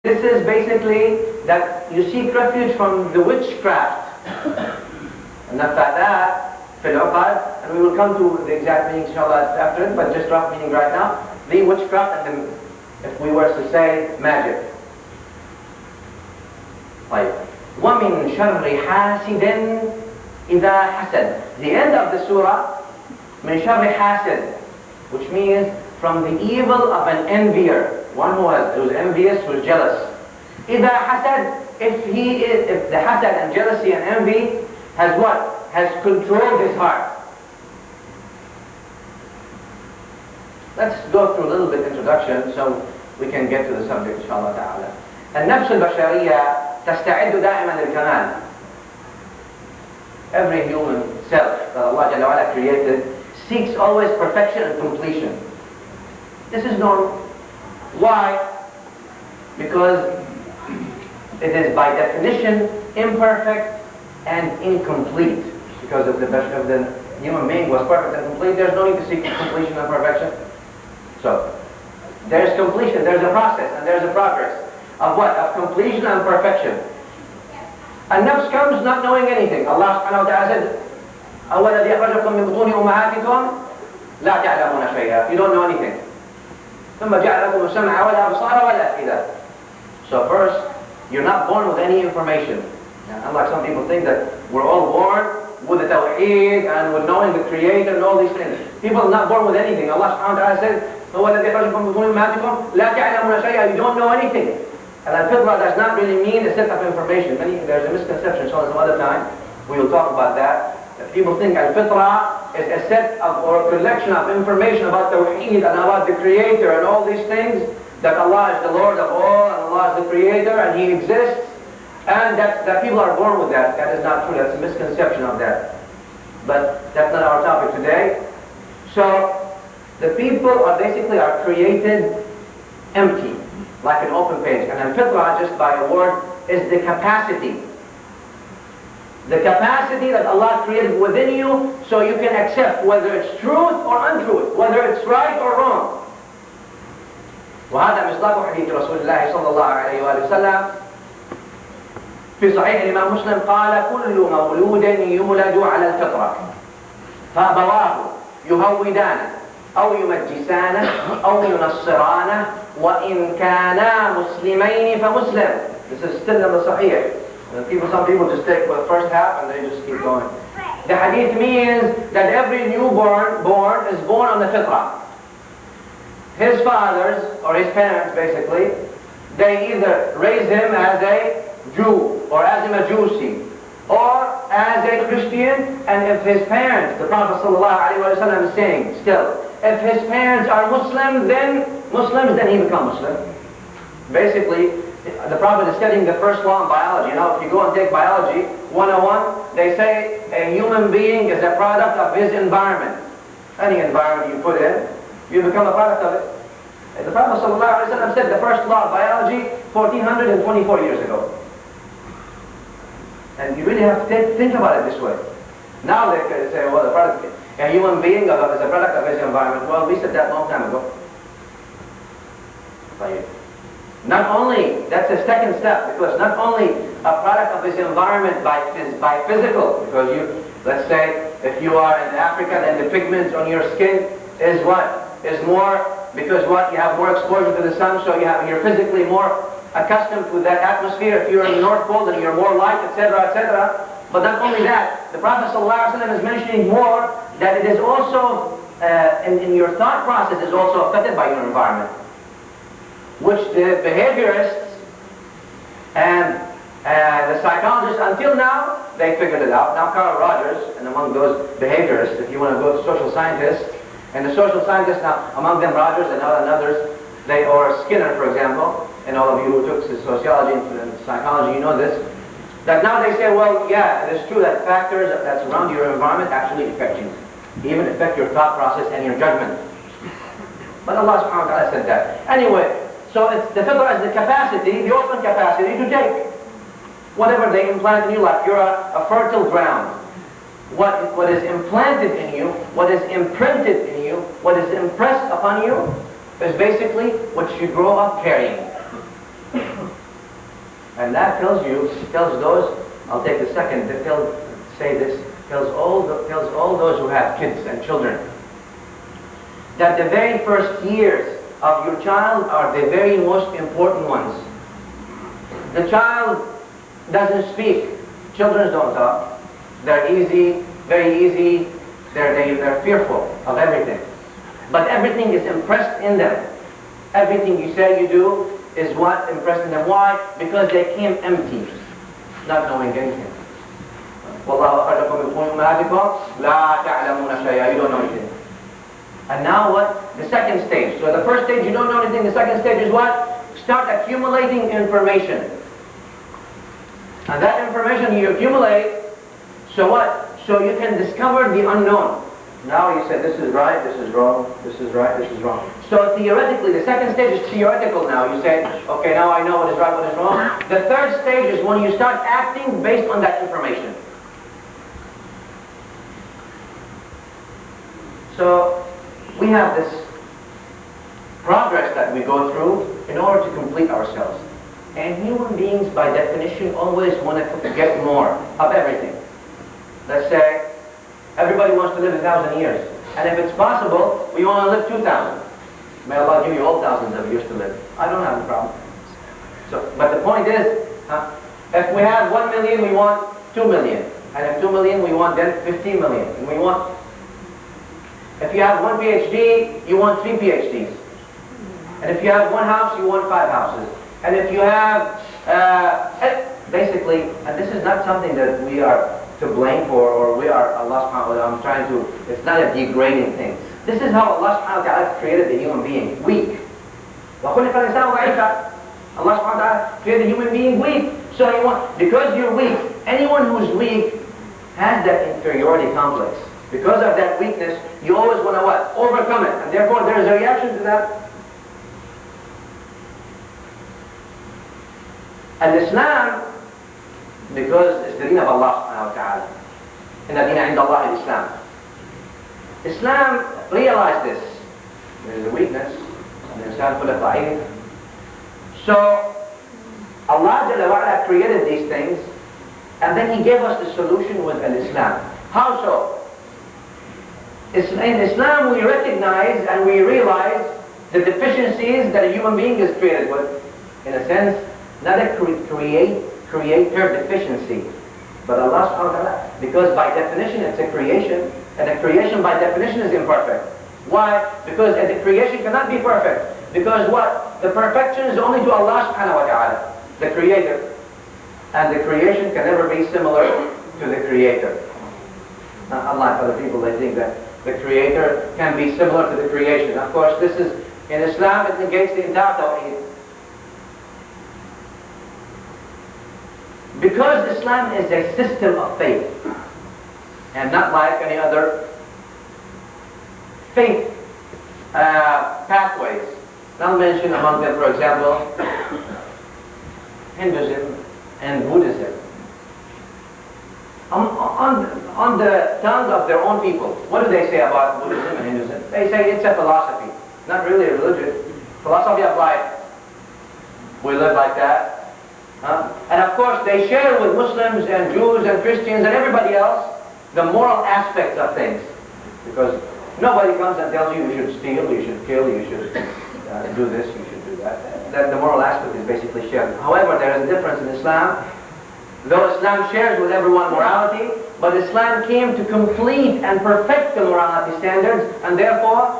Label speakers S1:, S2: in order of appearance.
S1: This is basically that you seek refuge from the witchcraft. And that and we will come to the exact meaning inshallah after it, but just rough meaning right now. The witchcraft and the, if we were to say, magic. وَمِن شَرِّ حَاسِدٍ إِذَا حَسَدٍ. The end of the surah, مِن شَرِّ حَاسِدٍ, which means from the evil of an envier. One who is envious, who is jealous. إِذَا حَسَدٍ, if the hasad and jealousy and envy has what? Has controlled his heart. Let's go through a little bit introduction so we can get to the subject inshallah ta'ala. النفس البشرية تستعد دائما للكمال. Every human self that Allah Jalla wa'ala created seeks always perfection and completion. This is normal. Why? Because it is by definition imperfect and incomplete. Because if the human being was perfect and complete, there's no need to seek completion and perfection. So, there's completion, there's a process, and there's a progress. Of what? Of completion and perfection. And nafs comes not knowing anything. Allah subhanahu wa ta'ala said, أَوَّلَ الَّذِي أَخْرَجَكُم مِّن بُطُونِ أُمَّهَاتِكُمْ لَا تَعْلَمُونَ شَيْئًا. You don't know anything. ثُمَّ جَعَلَ لَكُمُ السَّمْعَ وَالْأَبْصَارَ وَالْأَفْئِدَةَ. So first, you're not born with any information. Now, unlike some people think that we're all born with the tawheed and with knowing the Creator and all these things. People are not born with anything. Allah subhanahu wa ta'ala said, هُوَ الَّذِي أَخْرَجَكُم مِّن بُطُونِ أُمَّهَاتِكُمْ لَا تَعْلَمُونَ شَيْئًا. You don't know anything. And al-fitra does not really mean a set of information. There's a misconception, so some other time we will talk about that. People think al-fitra is a set of or a collection of information about tawheed and about the Creator and all these things, that Allah is the Lord of all and Allah is the Creator and He exists, and that people are born with that. That is not true. That's a misconception of that. But that's not our topic today. So the people are basically created empty, like an open page. And al-fitra, just by a word, is the capacity. The capacity that Allah created within you so you can accept whether it's truth or untruth, whether it's right or wrong. وهذا مصداق حديث رسول الله صلى الله عليه وآله وسلم في صحيح الإمام مسلم قال كل مولود يولد على الفطرة فأبواه يهودانه أو يمجسانه أو ينصرانه وإن كانا مسلمين فمسلم. This is still in the Sahih. Some people just take the first half and they just keep going. The hadith means that every newborn is born on the fitrah. His fathers, or his parents basically, they either raise him as a Jew, or as a Majusi, or as a Christian, and if his parents, the Prophet ﷺ is saying still, if his parents are Muslims, then he becomes Muslim. Basically, the Prophet is studying the first law in biology. You know, if you go and take biology 101, they say a human being is a product of his environment. Any environment you put in, you become a product of it. And the Prophet ﷺ said the first law of biology 1424 years ago. And you really have to think about it this way. Now they say, well, a human being is a product of his environment. Well, we said that a long time ago. Not only, that's the second step, because not only a product of his environment by physical, because let's say, if you are in Africa, then the pigments on your skin is what? Is more, because what? You have more exposure to the sun, so you're physically more accustomed to that atmosphere. If you're in the North Pole, then you're more light, etc., etc. But not only that, the Prophet ﷺ is mentioning more that it is also, in your thought process, is also affected by your environment, which the behaviorists and the psychologists, until now, they figured it out. Now Carl Rogers, and among those behaviorists, if you want to go to social scientists, and the social scientists now, among them Rogers and others, or Skinner, for example, and all of you who took sociology and psychology, you know this, that now they say, well, yeah, it is true that factors that surround your environment actually affect you, even affect your thought process and your judgment. But Allah subhanahu wa ta'ala said that. Anyway, so the fitrah is the capacity, the open capacity to take whatever they implant in you, like you're a fertile ground. What is implanted in you, what is imprinted in you, what is impressed upon you, is basically what you grow up carrying. And that tells those, I'll take a second to say this, tells all those who have kids and children, that the very first years of your child are the very most important ones. The child doesn't speak. Children don't talk. They're easy, very easy. They're fearful of everything. But everything is impressed in them. Everything you say, you do, is what impressed in them. Why? Because they came empty, not knowing anything. وَاللَّهُ أَخْرَجَكُم مِّن بُطُونِ أُمَّهَاتِكُمْ لَا تَعْلَمُونَ شَيْئًا. You don't know anything. And now what? The second stage. So the first stage, you don't know anything. The second stage is what? Start accumulating information. And that information you accumulate, so what? So you can discover the unknown. Now you say, this is right, this is wrong, this is right, this is wrong. So theoretically, the second stage is theoretical now. You say, okay, now I know what is right, what is wrong. The third stage is when you start acting based on that information. So we have this progress that we go through in order to complete ourselves. And human beings, by definition, always want to get more of everything. Let's say, everybody wants to live 1,000 years. And if it's possible, we want to live 2,000. May Allah give you all thousands of years to live. I don't have a problem. So, but the point is, if we have 1 million, we want 2 million. And if 2 million, we want then 15 million. And we want, if you have 1 PhD, you want 3 PhDs. And if you have 1 house, you want 5 houses. And if you have, basically, and this is not something that we are to blame for, or we are, Allah subhanahu wa ta'ala, I'm trying to, it's not a degrading thing. This is how Allah subhanahu wa ta'ala created the human being, weak. Allah subhanahu wa ta'ala created the human being weak. So because you're weak, anyone who's weak has that inferiority complex. Because of that weakness, you always want to what? Overcome it. And therefore there is a reaction to that. And Islam, because it's the deen of Allah subhanahu wa ta'ala. Inna deena inda Allah al-Islam. Islam realized this. There is a weakness. And the insan khulaq da'if. So, Allah Jalla wa'ala created these things, and then He gave us the solution with Al-Islam. How so? In Islam we recognize and we realize the deficiencies that a human being is created with. In a sense, not a creator deficiency, but Allah subhanahu wa ta'ala, because by definition it's a creation, and a creation by definition is imperfect. Why? Because the creation cannot be perfect. Because what? The perfection is only to Allah subhanahu wa ta'ala, the creator. And the creation can never be similar to the creator. Unlike other people, they think that the creator can be similar to the creation. Of course, this is, in Islam, it negates the entire tawheed. Because Islam is a system of faith, and not like any other faith pathways. I'll mention among them, for example, Hinduism and Buddhism. On the tongue of their own people, what do they say about Buddhism and Hinduism? They say it's a philosophy, not really a religion. Philosophy of life. We live like that. And of course they share with Muslims and Jews and Christians and everybody else the moral aspects of things. Because nobody comes and tells you should steal, you should kill, you should do this, you should do that. The moral aspect is basically shared. However, there is a difference in Islam. Though Islam shares with everyone morality, but Islam came to complete and perfect the morality standards, and therefore,